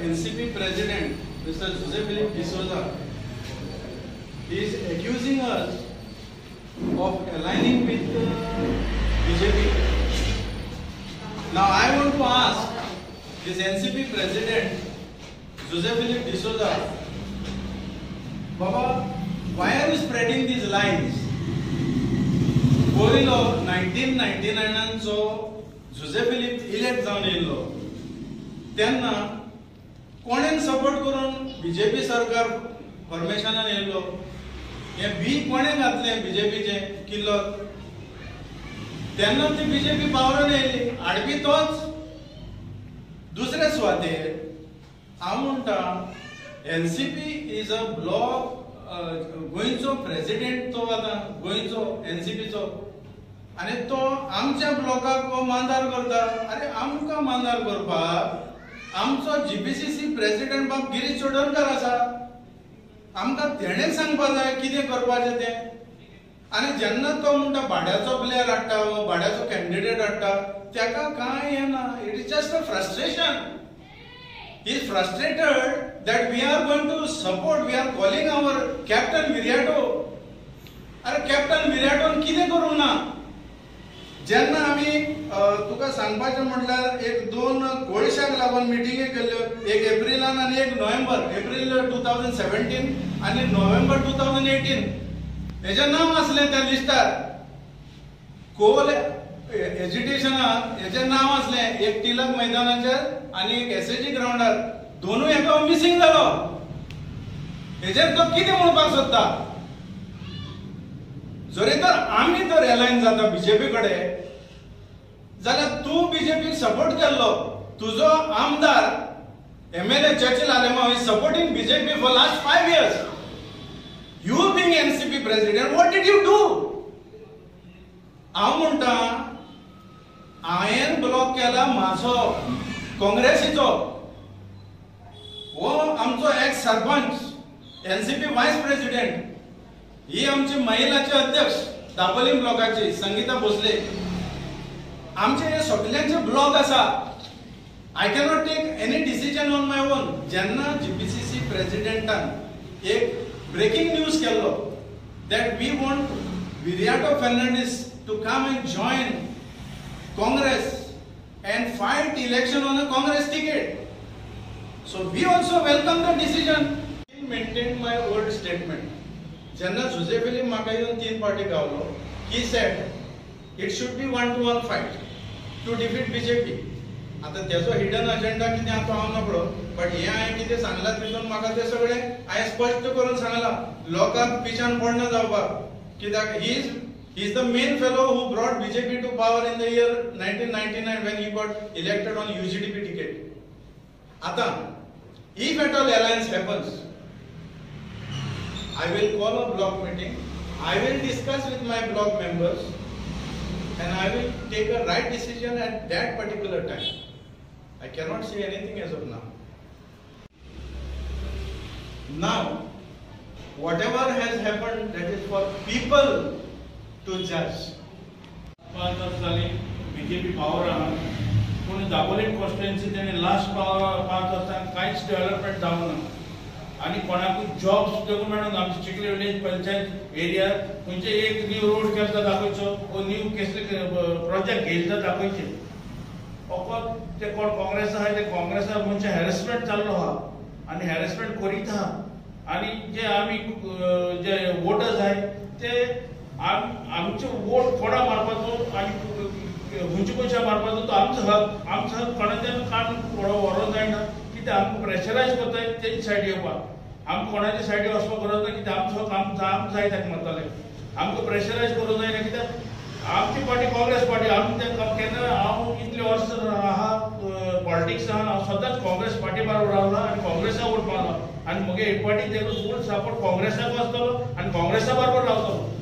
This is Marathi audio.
NCP president, Mr. Jose Philip D'Souza, is accusing us of aligning with BJP. Now I want to ask this NCP president, Jose Philip D'Souza, Baba, why are you spreading these lies? Borilo 1999 so Jose Philip elect जावन येयलो तेन्ना कोणेन सपोर्ट करून बीजेपी सरकार फॉर्मेशनान येयलो हे बी कोणे घातले बीजेपीचे किल्लो तेन्ना ती बीजेपी पावरान येयली हाडपी तोच दुसरे सुवातेर हांव म्हणटा एनसीपी इज अ ब्लॉक गोंयचो प्रेसिडेंट तो आतां गोंयचो एनसीपीचो आनी तो आमच्या ब्लॉकाक मांदार करता अरे आमकां मांदार करपाक आमचो जीपीसीसी प्रेसिडेंट बाब गिरीश चोडणकर आसा आमकां तेणें सांगपाक जाय कितें करपाचें तें आनी जेन्ना तो म्हणटा भाड्याचो प्लेयर हाडटा वो भाड्याचो कॅन्डिडेट हाडटा तेका कांय येना it is just a frustration he is frustrated that we are going to support, we are calling our Captain Viriato. अरे कॅप्टन विराटोन कितें करूंक ना जेन्ना आमी तुका सांगपाचें म्हटल्यार एक दोन गोळशाक लागून मिटिंगे केल्ल्यो एक एप्रिलान आनी एक नोव्हेंबर एप्रिल 2017 आनी नोव्हेंबर 2018 हेजें नांव आसलें त्या लिस्टार कोल एज्युटेशनाक हेजें नांव आसलें एक टिलक मैदानाचेर आनी एक एसएजी ग्राउंडार दोनूय एका मिसिंग जालो हेजेर तो कितें म्हणपाक सोदता जरी तर आमी तर एलायन जाता बीजेपी कडेन जाल्यार तूं बीजेपीक सपोर्ट केल्लो तुजो आमदार MLA Churchill Alemao is supporting BJP for last 5 years you being NCP president what did you do हांव म्हणटा हांवें ब्लॉक केला म्हाजो काँग्रेसीचो वो आमचो ex sarpanch NCP vice president ही आमची महिलाचे अध्यक्ष दापोली ब्लॉकाची संगीता भोसले आमचे हे सगळ्यांचे ब्लॉक आसा I cannot take any decision on my own जेन्ना जीपीसीसी प्रेसिडेंटान एक ब्रेकिंग न्यूज केल्लो that we want Viriato Fernandes to come and join Congress and fight election on a Congress ticket. So we also welcome the decision. I maintained my old statement. Jenna Jose Philip म्हाका येवन 3 पार्टी गावलो. He said it should be 1-to-1 fight to defeat BJP. आता त्याचो हिडन अजेंडा कितें आहा तो हांव नकळो बट हे हांवें कितें सांगलां तितून म्हाका ते सगळे हांवें स्पश्ट करून सांगलां लोकांक पिच्यान पडना जावपाक कित्याक he is the main fellow who brought BJP to power in the year 1999 when he got elected on UGDP ticket. Ata, if at all alliance happens, I will call a block meeting. I will discuss with my block members, and I will take a right decision at that particular time. I cannot say anything as of now. Now, whatever has happened, that is for people to judge. 5 वर्ष झाली बीजेपी पावर आहा पूण दाबोली कॉन्स्टिट्युएन्सी तेणे लास्ट 5 वर्सांत कांयच डेव्हलपमेंट जावंक ना आनी कोणाकूय जॉब सुद्दां मेळूंक आमच्या चिखली विलेज पंचायत एरिया खंयचे एक न्यू रोड केला दाखोवचो वो न्यू कसले प्रोजेक्ट घेयला दाखोवचे फकत ते कोण काँग्रेस आहा ते काँग्रेसा म्हणजे हॅरेसमेंट चाललो आहा आनी हॅरेसमेंट करीत आहा आनी जे आमी जे वोटर्स आहाय ते आमचे वोट कोणा मारपाचो आनी खंयच्या पयशा मारपाचो तो आमचो हक कोणाचें काम व्हरोंक जायना कित्याक आमकां प्रेशरायज करताय तेच सायड येवपाक आमकां कोणाचे सायडीक वचपाक गरज ना कित्याक आमचो हक आमकां जाय ताका मारताले आमकां प्रेशरायज करूंक जायना कित्याक आमची पार्टी काँग्रेस पार्टी आमी केन्ना हांव इतले वर्स आहा पॉलिटिक्सान हांव सदांच काँग्रेस पार्टी बरोबर रावला आनी काँग्रेसा वोट मारला आनी म्हगे एक पार्टी फूल सपोर्ट काँग्रेसाक आसतलो आनी काँग्रेसा बरोबर रावतलो